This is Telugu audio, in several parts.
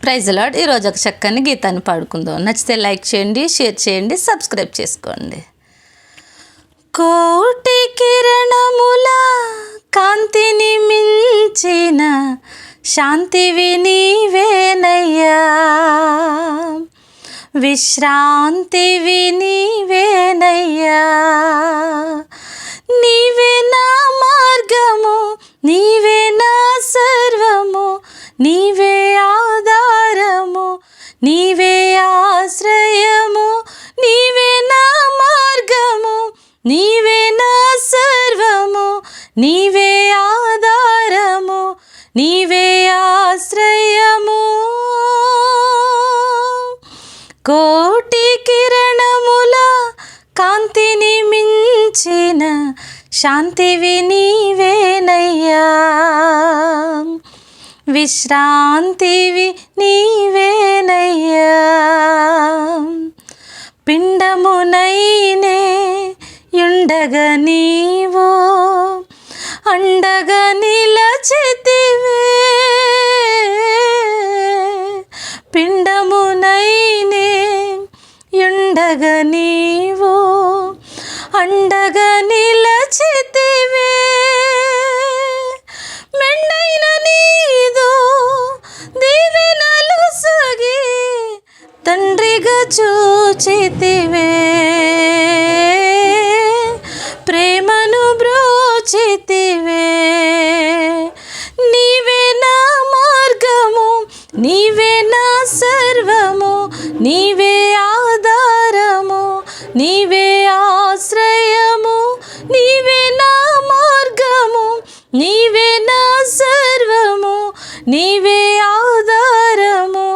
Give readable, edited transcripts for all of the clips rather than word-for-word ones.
Praise lord. ఈరోజు ఒక చక్కని గీతాన్ని పాడుకుందాం. నచ్చితే లైక్ చేయండి, షేర్ చేయండి, సబ్స్క్రైబ్ చేసుకోండి. కోటి కిరణముల కాంతిని మించిన శాంతివి నీవేనయ్యా, విశ్రాంతివి నీవేనయ్యా. నీవే నా మార్గము, నీవే నా సర్వము, నీవే ఆధారము, నీవే ఆశ్రయము. నీవే నా మార్గము, నీవే నా సర్వము, నీవే ఆధారము, నీవే ఆశ్రయము. కోటి కిరణముల కాంతిని మించిన శాంతివి నీవేనయ్యా, విశ్రాంతివి నీవేనయ్యా. పిండమునైనే యుండగా నీవో అండగా నిలచితివే, పిండమునైనే యుండగా నీవో అండగా నిలచితివే. మెండైన నీదు దీవెనలు సగి తండ్రిగా చూచితివే, ప్రేమను బ్రోచితివే. నీవే నా మార్గము, నీవే నా సర్వము, నీవే ఆధారము, నీవే ఆశ్రయము. నీవే నా మార్గము, నీవే నా సర్వము, నీవే ఆధారము,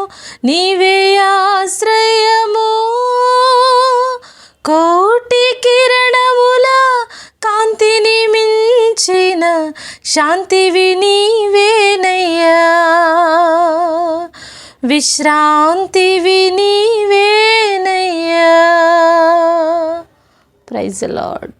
నీవే ఆశ్రయము. కోటి కిరణముల కాంతిని మించిన శాంతివి నీవేనయ్యా, విశ్రాంతివి నీవేనయ్యా. Praise the lord.